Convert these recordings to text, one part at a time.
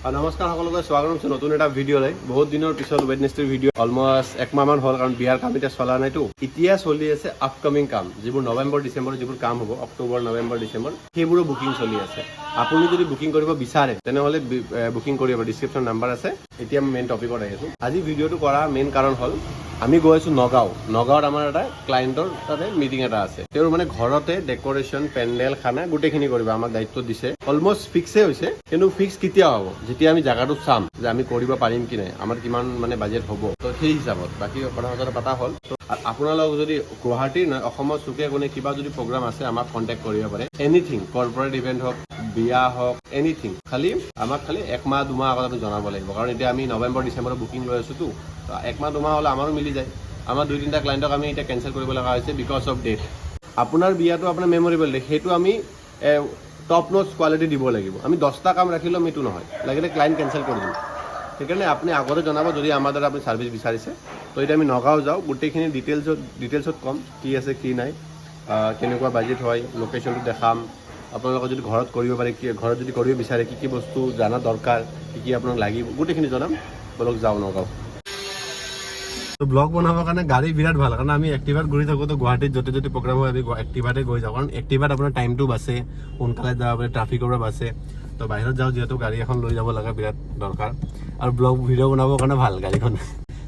নমস্কাৰ সকলোকে স্বাগতম জনাইছো নতুন এটা ভিডিঅ'লৈ। বহুত দিনৰ পিছত ৱেডনেছডে ভিডিঅ' অলমষ্ট একমাহমান হ'ল, কাৰণ বিয়াৰ কাম এতিয়া চলা নাইতো। এতিয়া চলি আছে আপকামিং কাম, যিবোৰ নৱেম্বৰ ডিচেম্বৰ যিবোৰ কাম হ'ব, অক্টোবৰ নৱেম্বৰ ডিচেম্বৰ, সেইবোৰো বুকিং চলি আছে। আপুনি যদি বুকিং কৰিব বিচাৰে তেনেহ'লে বুকিং কৰিব, ডিছক্ৰিপশ্যন নাম্বাৰ আছে। এতিয়া মেইন টপিকত আহিছোঁ। আজি ভিডিঅ'টো কৰা মেইন কাৰণ হ'ল আমি গৈ আছোঁ নগাঁৱত আমাৰ এটা ক্লায়েণ্টৰ তাতে মিটিং এটা আছে। তেওঁৰ মানে ঘৰতে ডেক'ৰেশ্যন, পেণ্ডেল, খানা গোটেইখিনি কৰিব আমাক দায়িত্ব দিছে। অলমষ্ট ফিক্সে হৈছে, কিন্তু ফিক্স কেতিয়া হ'ব, যেতিয়া আমি জাগাটো চাম যে আমি কৰিব পাৰিম কি নাই, আমাৰ কিমান মানে বাজেট হ'ব, তো সেই হিচাপত বাকী কথা পতা হ'ল। আপোনালোক যদি গুৱাহাটীৰ নহয় অসমৰ চুকে কোণে কিবা যদি প্ৰগ্ৰাম আছে আমাক কণ্টেক্ট কৰিব পাৰে। এনিথিং, কৰ্পৰেট ইভেণ্ট হওক, বিয়া হওক, এনিথিং, আমাক খালি একমাহ দুমাহ আগত আমি জনাব লাগিব। কাৰণ এতিয়া আমি নৱেম্বৰ ডিচেম্বৰৰ বুকিং লৈ আছোঁতো, তো একমাহ দুমাহ হ'লে আমাৰো মিলি যায়। আমাৰ 2-3টা ক্লায়েণ্টক আমি এতিয়া কেঞ্চেল কৰিব লগা হৈছে বিকজ অফ ডেট। আপোনাৰ বিয়াটো আপোনাৰ মেমৰেবল ডে, সেইটো আমি টপ নচ কোৱালিটি দিব লাগিব। আমি 10টা কাম ৰাখিলেও এইটো নহয়, লাগিলে ক্লায়েণ্ট কেঞ্চেল কৰি দিম। সেইকাৰণে আপুনি আগতে জনাব যদি আমাৰ দ্বাৰা আপুনি ছাৰ্ভিচ বিচাৰিছে। তো এতিয়া আমি নগাঁও যাওঁ, গোটেইখিনি ডিটেইলছত ক'ম কি আছে কি নাই, কেনেকুৱা বাজেট হয়, লোকেশ্যনটো দেখাম। আপোনালোকে যদি ঘৰত কৰিব পাৰে, ঘৰত যদি কৰিব বিচাৰে কি বস্তু জানা দৰকাৰ, কি আপোনাক লাগিব, গোটেইখিনি জনাম। বলক যাওঁ নগাঁও। ব্লগ বনাবৰ কাৰণে গাড়ী বিৰাট ভাল, কাৰণ আমি এক্টিভাত ঘূৰি থাকোঁ। তো গুৱাহাটীত য'তে প্ৰগ্ৰাম হয় আমি এক্টিভাতে গৈ যাওঁ, কাৰণ এক্টিভাত আপোনাৰ টাইমটো বাচে, সোনকালে যাব পাৰে, ট্ৰাফিকৰ পৰা বাচে। তো বাহিৰত যাওঁ যিহেতু গাড়ী এখন লৈ যাব লগা বিৰাট দৰকাৰ। আৰু ভিডিঅ' বনাবৰ কাৰণে ভাল গাড়ীখন,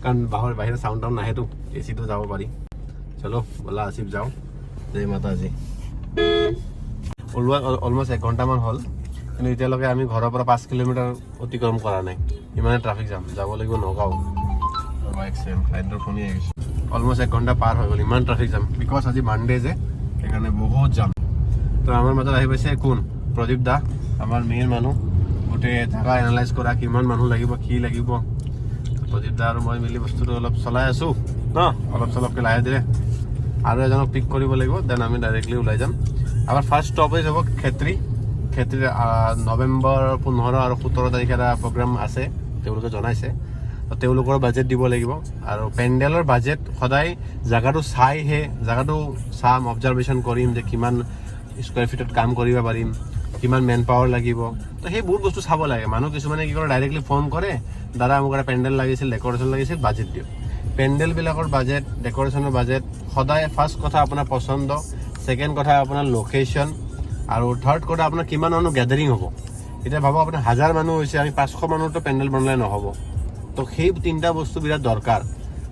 কাৰণ বাহিৰত চাউণ্ড টাউন নাহেতো, এচিটো যাব পাৰি। চলো ব'লা আছিফ যাওঁ। জয় মাতাজী। ওলোৱা অলমষ্ট 1 ঘণ্টামান হ'ল, কিন্তু এতিয়ালৈকে আমি ঘৰৰ পৰা 5 কিলোমিটাৰ অতিক্ৰম কৰা নাই, ইমানে ট্ৰাফিক জাম। যাব লাগিব নগাঁও। ক্লায়েণ্টৰ ফোন আহিছে। অলমষ্ট 1 ঘণ্টা পাৰ হৈ গ'ল, ইমান ট্ৰাফিক জাম, বিকজ আজি মানডে যে, সেইকাৰণে বহুত জাম। তো আমাৰ মাজত আহি পাইছে কোন, প্ৰদীপ দা, আমাৰ মেইন মানুহ। গোটেই জাগা এনালাইজ কৰা, কিমান মানুহ লাগিব, কি লাগিব। প্ৰদীপ দা আৰু মই মিলি বস্তুটো অলপ চলাই আছোঁ ন, অলপ চলপকৈ লাহে ধীৰে। আৰু এজনক পিক কৰিব লাগিব, দেন আমি ডাইৰেক্টলি ওলাই যাম। আমাৰ ফাৰ্ষ্ট ষ্টপেজ হ'ব ক্ষেত্ৰী নৱেম্বৰ 15 আৰু 17 তাৰিখে এটা প্ৰগ্ৰাম আছে, তেওঁলোকে জনাইছে। তেওঁলোকৰ বাজেট দিব লাগিব। আৰু পেণ্ডেলৰ বাজেট সদায় জাগাটো চাইহে, জাগাটো চাম, অবজাৰ্ভেশ্যন কৰিম যে কিমান স্কুৱাৰ ফিটত কাম কৰিব পাৰিম, কিমান মেন পাৱাৰ লাগিব। তো সেই বহুত বস্তু চাব লাগে। মানুহ কিছুমানে কি কৰে, ডাইৰেক্টলি ফোন কৰে, দাদা মোক এটা পেণ্ডেল লাগিছিল, ডেক'ৰেশ্যন লাগিছিল, বাজেট দিয়ক। পেণ্ডেলবিলাকৰ বাজেট, ডেক'ৰেশ্যনৰ বাজেট সদায় ফাৰ্ষ্ট কথা আপোনাৰ পচন্দ, ছেকেণ্ড কথা আপোনাৰ লোকেশ্যন, আৰু থাৰ্ড কথা আপোনাৰ কিমান মানুহ গেদাৰিং হ'ব। এতিয়া ভাবক আপোনাৰ 1000 মানুহ হৈছে, আমি 500 মানুহতো পেণ্ডেল বনালে নহ'ব। তো সেই 3টা বস্তু বিৰাট দৰকাৰ।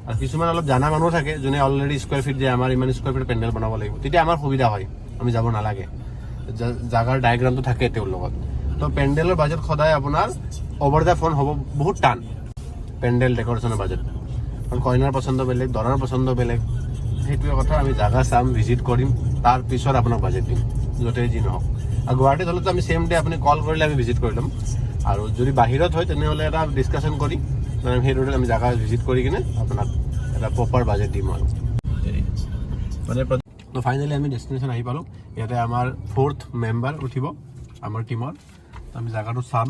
আৰু কিছুমান অলপ জানা মানুহ থাকে, যোনে অলৰেডি স্কুৱাৰ ফিট দিয়ে, আমাৰ ইমান স্কুৱাৰ ফিট পেণ্ডেল বনাব লাগিব, তেতিয়া আমাৰ সুবিধা হয়, আমি যাব নালাগে। জাগাৰ ডায়েগ্ৰামটো থাকে তেওঁৰ লগত। তো পেণ্ডেলৰ বাজেট সদায় আপোনাৰ অভাৰ দ্য ফোন হ'ব বহুত টান, পেণ্ডেল ডেক'ৰেশ্যনৰ বাজেট। কাৰণ কইনাৰ পচন্দ বেলেগ, দৰাৰ পচন্দ বেলেগ। সেইটোৱে কথা, আমি জাগা চাম, ভিজিট কৰিম, তাৰপিছত আপোনাক বাজেট দিম, য'তেই যি নহওক। আৰু গুৱাহাটীত হ'লেতো আমি ছেম ডে আপুনি কল কৰিলে আমি ভিজিট কৰি ল'ম। আৰু যদি বাহিৰত হয় তেনেহ'লে এটা ডিছকাশ্যন কৰি সেই ৰোডত আমি জাগা ভিজিট কৰি কিনে আপোনাক এটা প্ৰপাৰ বাজেট দিম। আৰু মানে ফাইনেলি আমি ডেষ্টিনেশ্যন আহি পালোঁ। ইয়াতে আমাৰ 4th মেম্বাৰ উঠিব আমাৰ টীমৰ। আমি জাগাটো চাম,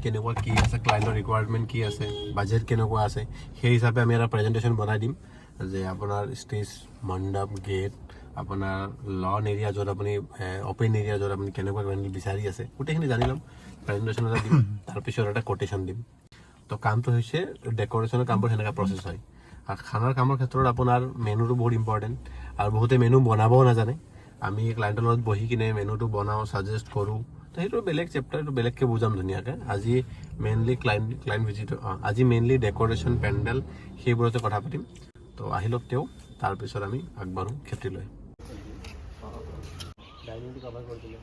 কেনেকুৱা কি আছে, ক্লায়েণ্টৰ ৰিকুৱাৰমেণ্ট কি আছে, বাজেট কেনেকুৱা আছে, সেই হিচাপে আমি এটা প্ৰেজেণ্টেশ্যন বনাই দিম। যে আপোনাৰ ষ্টেজ, মণ্ডপ, গেট, আপোনাৰ লন এৰিয়া য'ত আপুনি অপেন এৰিয়া য'ত আপুনি কেনেকুৱা বিচাৰি আছে, গোটেইখিনি জানি ল'ম। প্ৰেজেণ্টেশ্যন এটা দিম, তাৰপিছত এটা কোটেশ্যন দিম। তো কামটো হৈছে ডেক'ৰেশ্যনৰ কামবোৰ সেনেকুৱা প্ৰচেছ হয়। আৰু খানাৰ কামৰ ক্ষেত্ৰত আপোনাৰ মেনুটো বহুত ইম্পৰ্টেণ্ট। আৰু বহুতে মেনু বনাবও নাজানে। আমি ক্লায়েণ্টৰ লগত বহি কিনে মেনুটো বনাওঁ, ছাজেষ্ট কৰোঁ। তো সেইটো বেলেগ চেপ্টাৰ, এইটো বেলেগকৈ বুজাম ধুনীয়াকৈ। আজি মেইনলি ক্লায়েণ্ট ভিজিট, আজি মেইনলি ডেক'ৰেশ্যন, পেণ্ডেল, সেইবোৰতে কথা পাতিম। তো আহি লওক তেওঁ, তাৰপিছত আমি আগবাঢ়োঁ ক্ষেত্ৰীলৈ। ডাইনিংটো কভাৰ কৰি দিলে।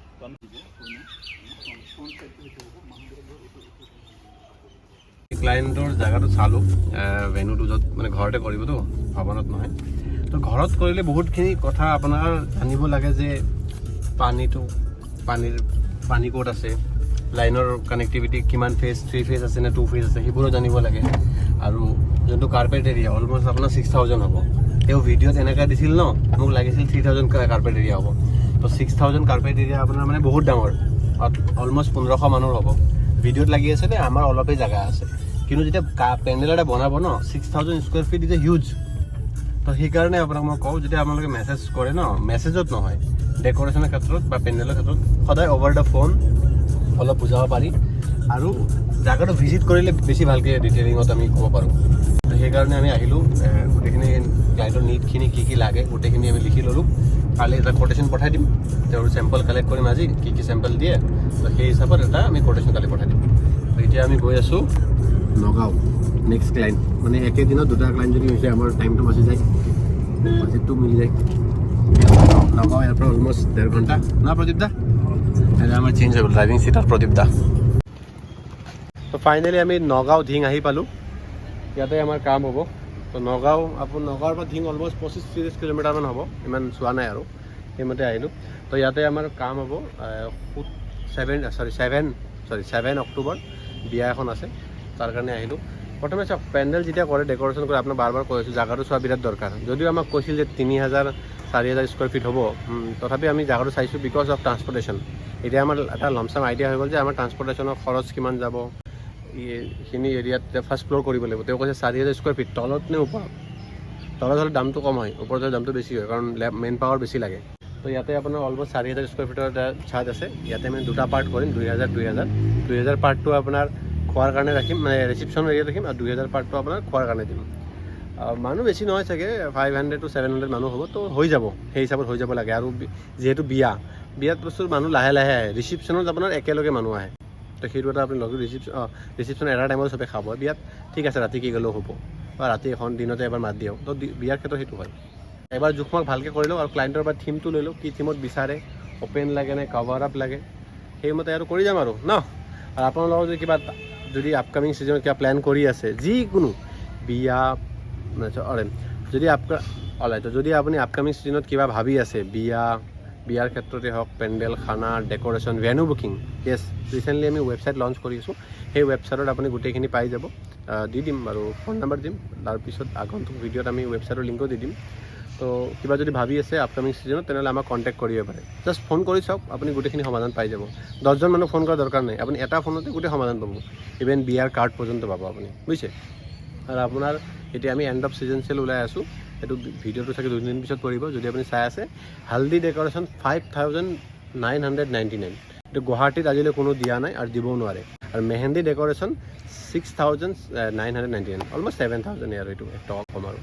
ক্লায়েণ্টৰ জেগাটো চালোঁ, ভেনুটো য'ত মানে ঘৰতে কৰিবতো, ভৱনত নহয়। তো ঘৰত কৰিলে বহুতখিনি কথা আপোনাৰ জানিব লাগে, যে পানী ক'ত আছে, লাইনৰ কানেক্টিভিটি কিমান ফেজ, 3 ফেজ আছে নে 2 ফেজ আছে, সেইবোৰো জানিব লাগে। আৰু যোনটো কাৰ্পেট এৰিয়া অলমষ্ট আপোনাৰ 6000 হ'ব। তেওঁ ভিডিঅ'ত এনেকৈ দিছিল ন, মোক লাগিছিল 3000 কাৰ্পেট এৰিয়া হ'ব। তো 6000 কাৰ্পেট এৰিয়া আপোনাৰ মানে বহুত ডাঙৰ, অলমষ্ট 1500 মানুহৰ হ'ব। ভিডিঅ'ত লাগি আছে নে আমাৰ অলপেই জেগা আছে, কিন্তু যেতিয়া পেণ্ডেল এটা বনাব ন, 6000 square feet is a huge. তো সেইকাৰণে আপোনাক মই কওঁ, যেতিয়া আপোনালোকে মেছেজ কৰে ন, মেছেজত নহয়, ডেক'ৰেশ্যনৰ ক্ষেত্ৰত বা পেণ্ডেলৰ ক্ষেত্ৰত সদায় অভাৰ দ্য ফোন অলপ বুজাব পাৰি। আৰু জাগাটো ভিজিট কৰিলে বেছি ভালকৈ ডিটেইলিঙত আমি ক'ব পাৰোঁ। তো সেইকাৰণে আমি আহিলোঁ, গোটেইখিনি ক্লাইণ্টৰ নীডখিনি কি লাগে গোটেইখিনি আমি লিখি ল'লোঁ। কালি এটা কোটেশ্যন পঠাই দিম, তেওঁৰ চেম্পল কালেক্ট কৰিম আজি, কি চেম্পল দিয়ে, তো সেই হিচাপত এটা আমি কোটেশ্যন কালি পঠাই দিম। তো এতিয়া আমি গৈ আছোঁ নগাঁও নেক্সট ক্লাইণ্ট, মানে একেদিনত দুটা ক্লাইণ্ট যদি হৈছে আমাৰ টাইমটো বাচি যায়, বাজেটটো মিলি যায়। নগাঁও ইয়াৰ পৰা অলমষ্ট 1.5 ঘণ্টা না প্ৰদীপ দা? এতিয়া আমাৰ চেঞ্জ হৈ গ'ল ড্ৰাইভিং চিট আৰু প্ৰদীপ দা। তো ফাইনেলি আমি নগাঁও ধিং আহি পালোঁ, ইয়াতে আমাৰ কাম হ'ব। তো নগাঁৱৰ পৰা ধিং অলমষ্ট 25-30 কিলোমিটাৰমান হ'ব, ইমান চোৱা নাই আৰু সেইমতে আহিলোঁ। তো ইয়াতে আমাৰ কাম হ'ব 7 অক্টোবৰ বিয়া এখন আছে, তাৰ কাৰণে আহিলোঁ। প্ৰথমে চাওক, পেণ্ডেল যেতিয়া কৰে ডেক'ৰেশ্যন কৰে, আপোনাক বাৰ কৈ আছোঁ জাগাটো চোৱা বিৰাট দৰকাৰ। যদিও আমাক কৈছিল যে 3000-4000 স্কোৱাৰ ফিট হ'ব, তথাপি আমি জাগাটো চাইছোঁ বিকজ অফ ট্ৰান্সপৰ্টেশ্যন। এতিয়া আমাৰ এটা লমচাম আইডিয়া হৈ গ'ল যে আমাৰ ট্ৰান্সপৰ্টেশ্যনৰ খৰচ কিমান যাব, এইখিনি এৰিয়াত ফাৰ্ষ্ট ফ্ল'ৰ কৰিব লাগিব। তেওঁ কৈছে 4000 স্কোৱাৰ ফিট, তলত নে ওপৰত? তলত হ'লে দামটো কম হয়, ওপৰত হ'লে দামটো বেছি হয়, কাৰণ মেইন পাৱাৰ বেছি লাগে। তো ইয়াতে আপোনাৰ অলমষ্ট 4000 স্কোৱাৰ ফিটৰ এটা চাৰ্জ আছে। ইয়াতে আমি দুটা পাৰ্ট কৰিম, 2000 পাৰ্টটো আপোনাৰ খোৱাৰ কাৰণে ৰাখিম, মানে ৰিচিপশ্যনৰ এৰিয়াত ৰাখিম, আৰু 2000 পাৰ্টটো আপোনাৰ খোৱাৰ কাৰণে দিম। মানুহ বেছি নহয় চাগে, 500-700 মানুহ হ'ব, তো হৈ যাব, সেই হিচাপত হৈ যাব লাগে। আৰু যিহেতু বিয়াত বস্তুৰ মানুহ লাহে লাহে আহে, ৰিচিপশ্যনত আপোনাৰ একেলগে মানুহ আহে। তো সেইটো এটা আপুনি লগ ৰিচিপশ্যন এটা টাইমত চবে খাব। বিয়াত ঠিক আছে ৰাতি কি গ'লেও হ'ব, বা ৰাতি এখন দিনতে এবাৰ মাত দিওঁ। তো বিয়াৰ ক্ষেত্ৰত সেইটো হয়। এবাৰ জোখমাখ ভালকৈ কৰি লওঁ আৰু ক্লাইণ্টৰ পৰা থিমটো লৈ লওঁ, কি থিমত বিচাৰে, অ'পেন লাগে নে কভাৰ আপ লাগে, সেইমতে আৰু কৰি যাম আৰু ন। আৰু আপোনালোকৰ যদি আপকামিং ছিজনত কিবা প্লেন কৰি আছে, যিকোনো বিয়া যদি আপুনি আপকামিং ছিজনত কিবা ভাবি আছে, বিয়াৰ ক্ষেত্ৰতে হওক, পেণ্ডেল, খানা, ডেক'ৰেশ্যন, ভেনু বুকিং, য়েছ, ৰিচেণ্টলি আমি ৱেবছাইট লঞ্চ কৰিছোঁ। সেই ৱেবছাইটত আপুনি গোটেইখিনি পাই যাব। দি দিম আৰু ফোন নাম্বাৰ দিম, তাৰপিছত আগন্তুক ভিডিঅ'ত আমি ৱেবছাইটৰ লিংকো দি দিম। তো কিবা যদি ভাবি আছে আপকামিং ছিজনত, তেনেহ'লে আমাক কণ্টেক্ট কৰিব পাৰে। জাষ্ট ফোন কৰি চাওক, আপুনি গোটেইখিনি সমাধান পাই যাব। 10জন মানুহ ফোন কৰাৰ দৰকাৰ নাই, আপুনি এটা ফোনতে গোটেই সমাধান পাব। ইভেন বিয়াৰ কাৰ্ড পৰ্যন্ত পাব আপুনি, বুজিছে। আৰু আপোনাৰ এতিয়া আমি এণ্ড অফ ছিজন চেল ওলাই আছোঁ, সেইটো ভিডিঅ'টো চাগে 2 দিন পিছত পৰিব। যদি আপুনি চাই আছে, হালদি ডেক'ৰেশ্যন 5999, এইটো গুৱাহাটীত আজিলৈ কোনো দিয়া নাই আৰু দিবও নোৱাৰে। আৰু মেহেন্দি ডেক'ৰেশ্যন 6999, অলমষ্ট 7000 আৰু এইটো টকা কম আৰু,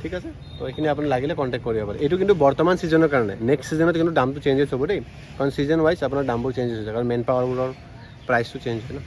ঠিক আছে। তো এইখিনি আপুনি লাগিলে কণ্টেক্ট কৰিব পাৰে। এইটো কিন্তু বৰ্তমান ছিজনৰ কাৰণে, নেক্সট ছিজনত কিন্তু দামটো চেঞ্জেছ হ'ব দেই, কাৰণ ছিজন ৱাইজ আপোনাৰ দামবোৰ চেঞ্জেছ হৈ যায়, কাৰণ মেন পাৱাৰবোৰৰ প্ৰাইচটো চেঞ্জ হয় ন।